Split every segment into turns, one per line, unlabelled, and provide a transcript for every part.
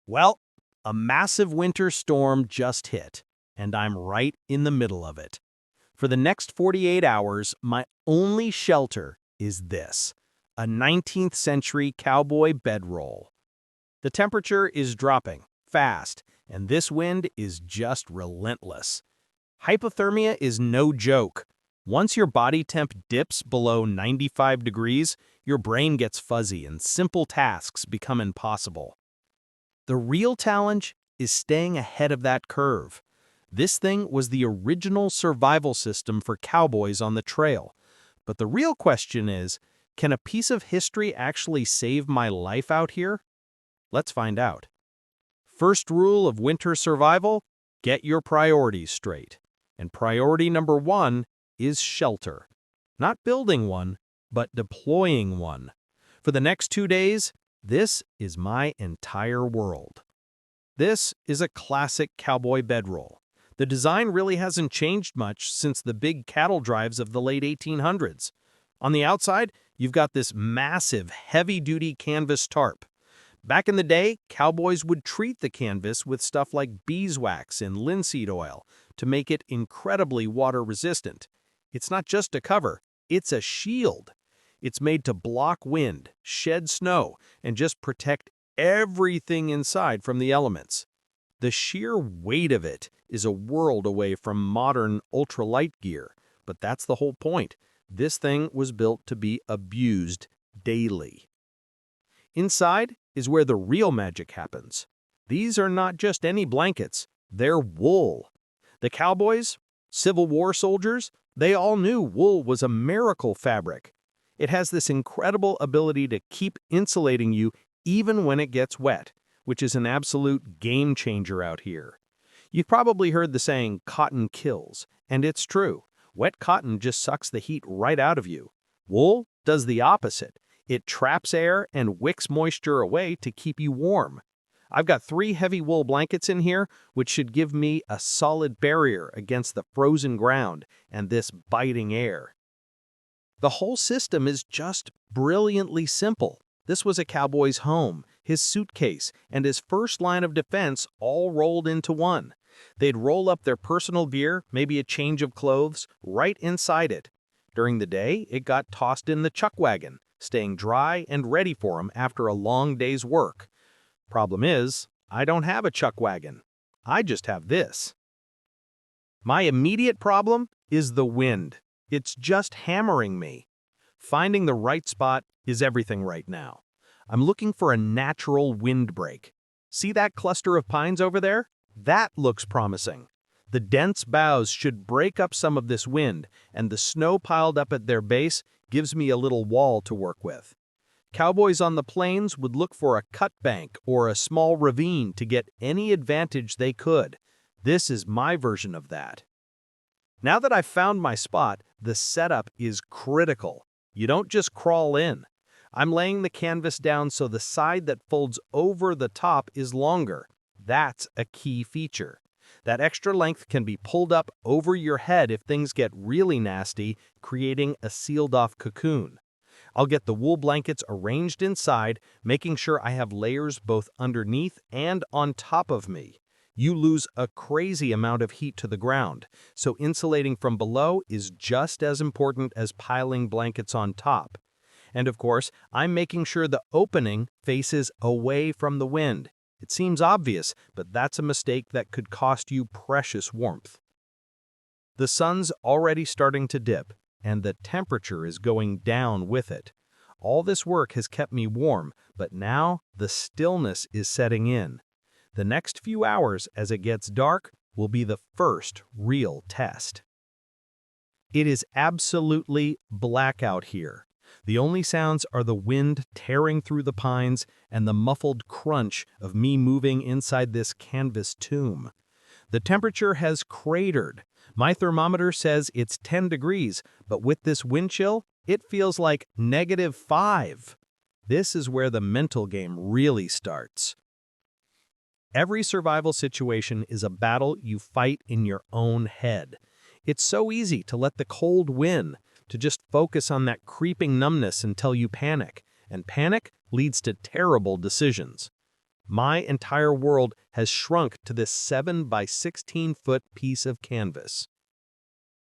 Well, a massive winter storm just hit, and I'm right in the middle of it. For the next 48 hours, my only shelter is this, a 19th century cowboy bedroll. The temperature is dropping fast, and this wind is just relentless. Hypothermia is no joke. Once your body temp dips below 95 degrees, your brain gets fuzzy and simple tasks become impossible. The real challenge is staying ahead of that curve. This thing was the original survival system for cowboys on the trail. But the real question is, can a piece of history actually save my life out here? Let's find out. First rule of winter survival: get your priorities straight. And priority number one is shelter. Not building one, but deploying one. For the next 2 days, this is my entire world. This is a classic cowboy bedroll. The design really hasn't changed much since the big cattle drives of the late 1800s. On the outside, you've got this massive, heavy-duty canvas tarp. Back in the day, cowboys would treat the canvas with stuff like beeswax and linseed oil to make it incredibly water-resistant. It's not just a cover, it's a shield. It's made to block wind, shed snow, and just protect everything inside from the elements. The sheer weight of it is a world away from modern ultralight gear, but that's the whole point. This thing was built to be abused daily. Inside is where the real magic happens. These are not just any blankets, they're wool. The cowboys, Civil War soldiers, they all knew wool was a miracle fabric. It has this incredible ability to keep insulating you even when it gets wet, which is an absolute game changer out here. You've probably heard the saying, cotton kills, and it's true. Wet cotton just sucks the heat right out of you. Wool does the opposite. It traps air and wicks moisture away to keep you warm. I've got 3 heavy wool blankets in here, which should give me a solid barrier against the frozen ground and this biting air. The whole system is just brilliantly simple. This was a cowboy's home, his suitcase, and his first line of defense all rolled into one. They'd roll up their personal gear, maybe a change of clothes, right inside it. During the day, it got tossed in the chuck wagon, staying dry and ready for him after a long day's work. Problem is, I don't have a chuck wagon. I just have this. My immediate problem is the wind. It's just hammering me. Finding the right spot is everything right now. I'm looking for a natural windbreak. See that cluster of pines over there? That looks promising. The dense boughs should break up some of this wind, and the snow piled up at their base gives me a little wall to work with. Cowboys on the plains would look for a cut bank or a small ravine to get any advantage they could. This is my version of that. Now that I've found my spot, the setup is critical. You don't just crawl in. I'm laying the canvas down so the side that folds over the top is longer. That's a key feature. That extra length can be pulled up over your head if things get really nasty, creating a sealed-off cocoon. I'll get the wool blankets arranged inside, making sure I have layers both underneath and on top of me. You lose a crazy amount of heat to the ground, so insulating from below is just as important as piling blankets on top. And of course, I'm making sure the opening faces away from the wind. It seems obvious, but that's a mistake that could cost you precious warmth. The sun's already starting to dip, and the temperature is going down with it. All this work has kept me warm, but now the stillness is setting in. The next few hours as it gets dark will be the first real test. It is absolutely black out here. The only sounds are the wind tearing through the pines and the muffled crunch of me moving inside this canvas tomb. The temperature has cratered. My thermometer says it's 10 degrees, but with this wind chill, it feels like -5. This is where the mental game really starts. Every survival situation is a battle you fight in your own head. It's so easy to let the cold win, to just focus on that creeping numbness until you panic, and panic leads to terrible decisions. My entire world has shrunk to this 7 by 16-foot piece of canvas.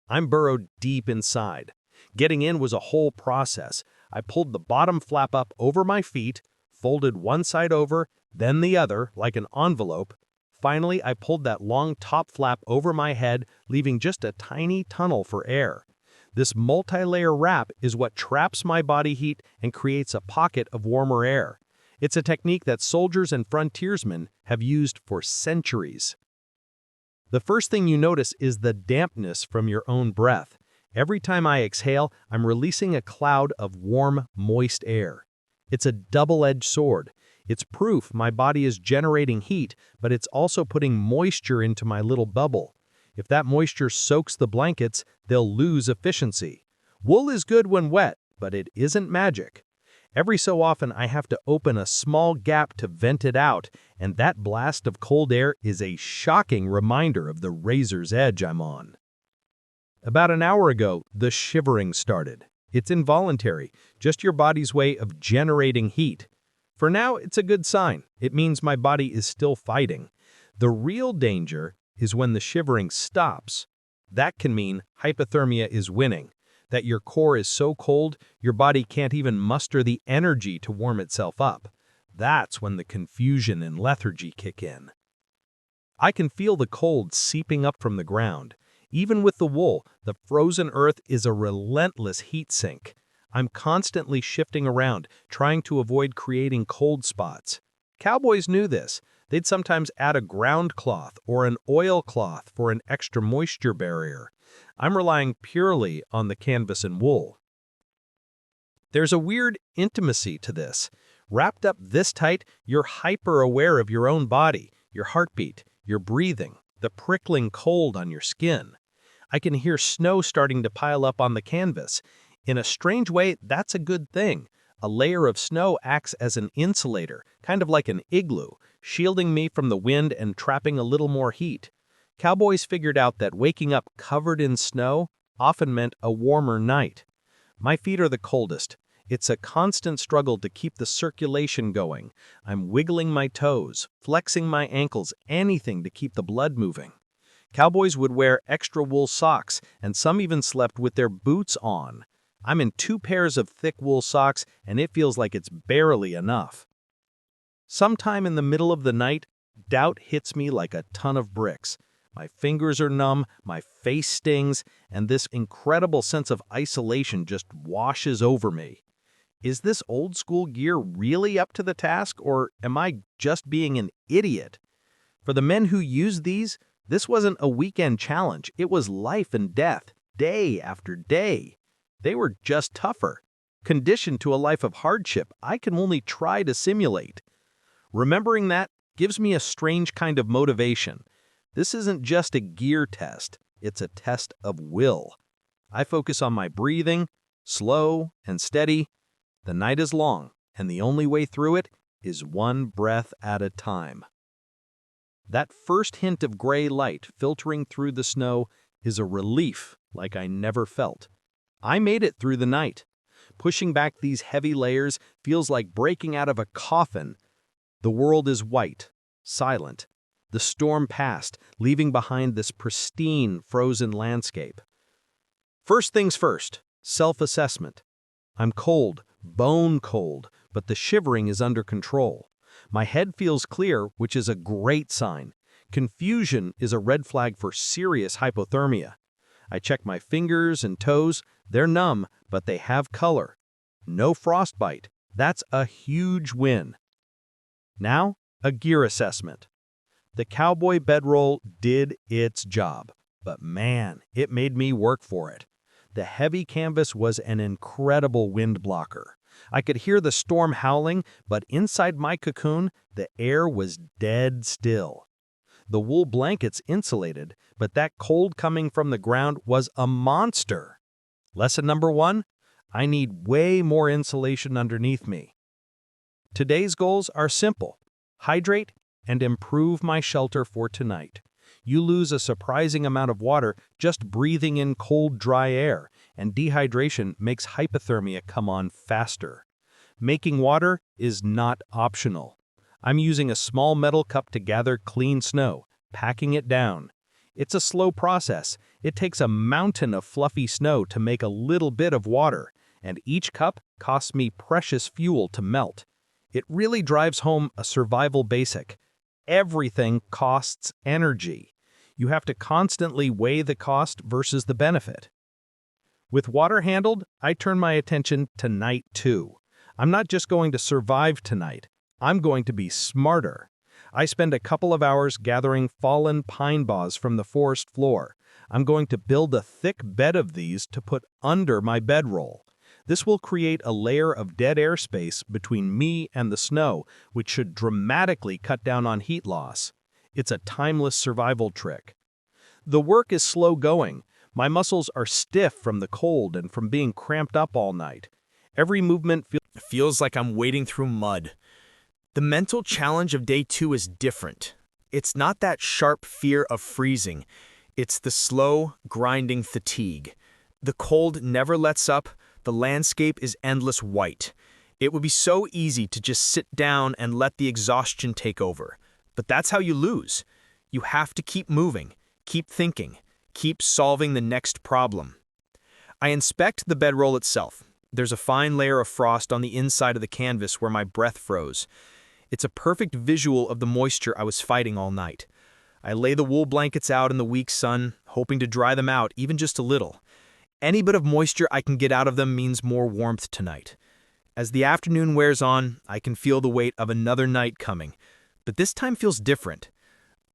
I'm burrowed deep inside. Getting in was a whole process. I pulled the bottom flap up over my feet, folded one side over, then the other, like an envelope. Finally, I pulled that long top flap over my head, leaving just a tiny tunnel for air. This multi-layer wrap is what traps my body heat and creates a pocket of warmer air. It's a technique that soldiers and frontiersmen have used for centuries. The first thing you notice is the dampness from your own breath. Every time I exhale, I'm releasing a cloud of warm, moist air. It's a double-edged sword. It's proof my body is generating heat, but it's also putting moisture into my little bubble. If that moisture soaks the blankets, they'll lose efficiency. Wool is good when wet, but it isn't magic. Every so often, I have to open a small gap to vent it out, and that blast of cold air is a shocking reminder of the razor's edge I'm on. About an hour ago, the shivering started. It's involuntary, just your body's way of generating heat. For now, it's a good sign. It means my body is still fighting. The real danger is when the shivering stops. That can mean hypothermia is winning, that your core is so cold, your body can't even muster the energy to warm itself up. That's when the confusion and lethargy kick in. I can feel the cold seeping up from the ground. Even with the wool, the frozen earth is a relentless heat sink. I'm constantly shifting around, trying to avoid creating cold spots. Cowboys knew this. They'd sometimes add a ground cloth or an oil cloth for an extra moisture barrier. I'm relying purely on the canvas and wool. There's a weird intimacy to this. Wrapped up this tight, you're hyper-aware of your own body, your heartbeat, your breathing, the prickling cold on your skin. I can hear snow starting to pile up on the canvas. In a strange way, that's a good thing. A layer of snow acts as an insulator, kind of like an igloo, shielding me from the wind and trapping a little more heat. Cowboys figured out that waking up covered in snow often meant a warmer night. My feet are the coldest. It's a constant struggle to keep the circulation going. I'm wiggling my toes, flexing my ankles, anything to keep the blood moving. Cowboys would wear extra wool socks, and some even slept with their boots on. I'm in 2 pairs of thick wool socks, and it feels like it's barely enough. Sometime in the middle of the night, doubt hits me like a ton of bricks. My fingers are numb, my face stings, and this incredible sense of isolation just washes over me. Is this old-school gear really up to the task, or am I just being an idiot? For the men who used these, this wasn't a weekend challenge. It was life and death, day after day. They were just tougher, conditioned to a life of hardship I can only try to simulate. Remembering that gives me a strange kind of motivation. This isn't just a gear test, it's a test of will. I focus on my breathing, slow and steady. The night is long, and the only way through it is one breath at a time. That first hint of gray light filtering through the snow is a relief like I never felt. I made it through the night. Pushing back these heavy layers feels like breaking out of a coffin. The world is white, silent. The storm passed, leaving behind this pristine, frozen landscape. First things first, self-assessment. I'm cold, bone cold, but the shivering is under control. My head feels clear, which is a great sign. Confusion is a red flag for serious hypothermia. I check my fingers and toes. They're numb, but they have color. No frostbite. That's a huge win. Now, a gear assessment. The cowboy bedroll did its job, but man, it made me work for it. The heavy canvas was an incredible wind blocker. I could hear the storm howling, but inside my cocoon, the air was dead still. The wool blankets insulated, but that cold coming from the ground was a monster. Lesson number 1, I need way more insulation underneath me. Today's goals are simple: hydrate and improve my shelter for tonight. You lose a surprising amount of water just breathing in cold, dry air, and dehydration makes hypothermia come on faster. Making water is not optional. I'm using a small metal cup to gather clean snow, packing it down. It's a slow process. It takes a mountain of fluffy snow to make a little bit of water, and each cup costs me precious fuel to melt. It really drives home a survival basic. Everything costs energy. You have to constantly weigh the cost versus the benefit. With water handled, I turn my attention to night 2. I'm not just going to survive tonight. I'm going to be smarter. I spend a couple of hours gathering fallen pine boughs from the forest floor. I'm going to build a thick bed of these to put under my bedroll. This will create a layer of dead air space between me and the snow, which should dramatically cut down on heat loss. It's a timeless survival trick. The work is slow going. My muscles are stiff from the cold and from being cramped up all night. Every movement
feels like I'm wading through mud. The mental challenge of day 2 is different. It's not that sharp fear of freezing. It's the slow, grinding fatigue. The cold never lets up. The landscape is endless white. It would be so easy to just sit down and let the exhaustion take over. But that's how you lose. You have to keep moving, keep thinking, keep solving the next problem. I inspect the bedroll itself. There's a fine layer of frost on the inside of the canvas where my breath froze. It's a perfect visual of the moisture I was fighting all night. I lay the wool blankets out in the weak sun, hoping to dry them out even just a little. Any bit of moisture I can get out of them means more warmth tonight. As the afternoon wears on, I can feel the weight of another night coming, but this time feels different.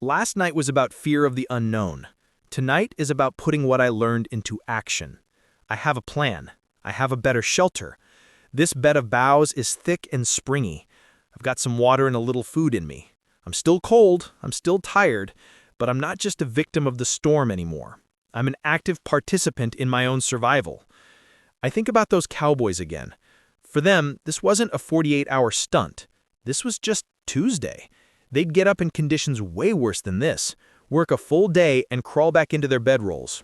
Last night was about fear of the unknown. Tonight is about putting what I learned into action. I have a plan. I have a better shelter. This bed of boughs is thick and springy. I've got some water and a little food in me. I'm still cold, I'm still tired, but I'm not just a victim of the storm anymore. I'm an active participant in my own survival. I think about those cowboys again. For them, this wasn't a 48-hour stunt. This was just Tuesday. They'd get up in conditions way worse than this, work a full day, and crawl back into their bedrolls.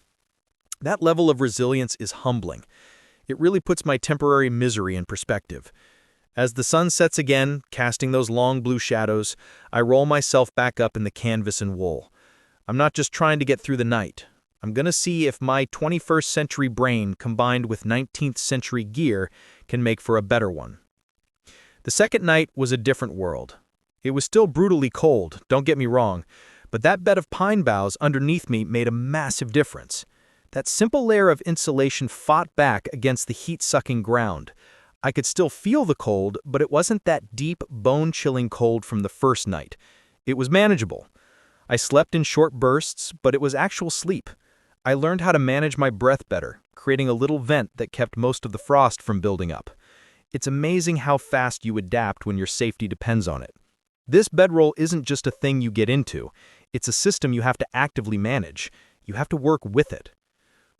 That level of resilience is humbling. It really puts my temporary misery in perspective. As the sun sets again, casting those long blue shadows, I roll myself back up in the canvas and wool. I'm not just trying to get through the night. I'm going to see if my 21st century brain combined with 19th century gear can make for a better one. The second night was a different world. It was still brutally cold, don't get me wrong, but that bed of pine boughs underneath me made a massive difference. That simple layer of insulation fought back against the heat-sucking ground. I could still feel the cold, but it wasn't that deep, bone-chilling cold from the first night. It was manageable. I slept in short bursts, but it was actual sleep. I learned how to manage my breath better, creating a little vent that kept most of the frost from building up. It's amazing how fast you adapt when your safety depends on it. This bedroll isn't just a thing you get into. It's a system you have to actively manage. You have to work with it.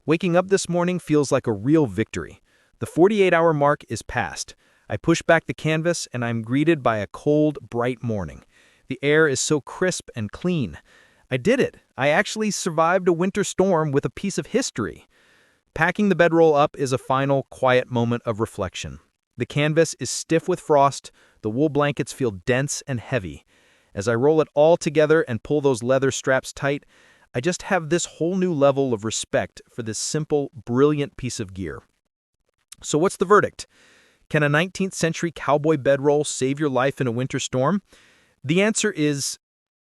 Waking up this morning feels like a real victory. The 48-hour mark is past. I push back the canvas and I'm greeted by a cold, bright morning. The air is so crisp and clean. I did it. I actually survived a winter storm with a piece of history. Packing the bedroll up is a final, quiet moment of reflection. The canvas is stiff with frost. The wool blankets feel dense and heavy. As I roll it all together and pull those leather straps tight, I just have this whole new level of respect for this simple, brilliant piece of gear. So what's the verdict? Can a 19th century cowboy bedroll save your life in a winter storm? The answer is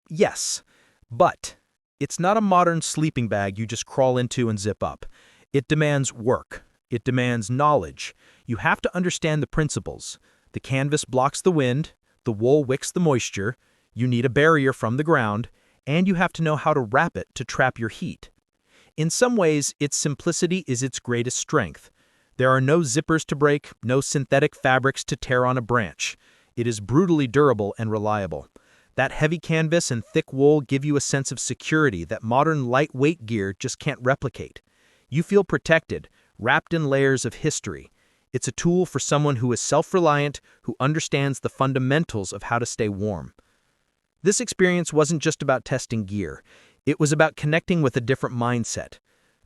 yes. But it's not a modern sleeping bag you just crawl into and zip up. It demands work. It demands knowledge. You have to understand the principles. The canvas blocks the wind, the wool wicks the moisture, you need a barrier from the ground, and you have to know how to wrap it to trap your heat. In some ways, its simplicity is its greatest strength. There are no zippers to break, no synthetic fabrics to tear on a branch. It is brutally durable and reliable. That heavy canvas and thick wool give you a sense of security that modern lightweight gear just can't replicate. You feel protected, wrapped in layers of history. It's a tool for someone who is self-reliant, who understands the fundamentals of how to stay warm. This experience wasn't just about testing gear. It was about connecting with a different mindset.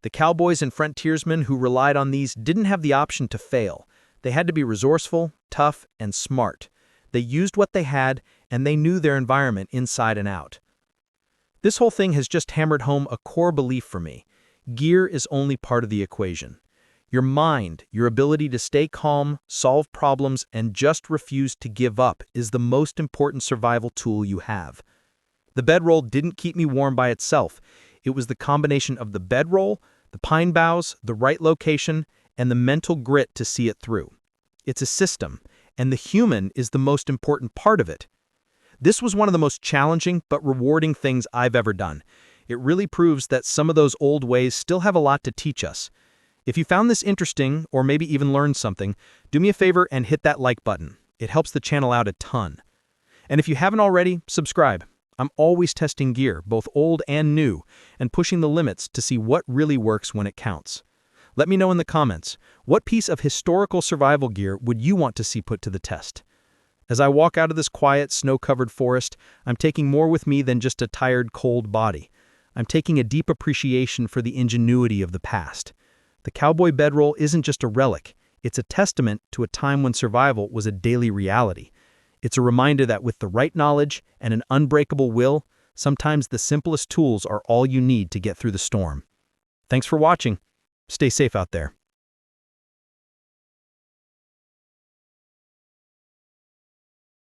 The cowboys and frontiersmen who relied on these didn't have the option to fail. They had to be resourceful, tough, and smart.
They used what they had, and they knew their environment inside and out. This whole thing has just hammered home a core belief for me. Gear is only part of the equation. Your mind, your ability to stay calm, solve problems, and just refuse to give up is the most important survival tool you have. The bedroll didn't keep me warm by itself. It was the combination of the bedroll, the pine boughs, the right location, and the mental grit to see it through. It's a system, and the human is the most important part of it. This was one of the most challenging but rewarding things I've ever done. It really proves that some of those old ways still have a lot to teach us. If you found this interesting, or maybe even learned something, do me a favor and hit that like button. It helps the channel out a ton. And if you haven't already, subscribe. I'm always testing gear, both old and new, and pushing the limits to see what really works when it counts. Let me know in the comments, what piece of historical survival gear would you want to see put to the test? As I walk out of this quiet, snow-covered forest, I'm taking more with me than just a tired, cold body. I'm taking a deep appreciation for the ingenuity of the past. The cowboy bedroll isn't just a relic, it's a testament to a time when survival was a daily reality. It's a reminder that with the right knowledge and an unbreakable will, sometimes the simplest tools are all you need to get through the storm. Thanks for watching. Stay safe out there.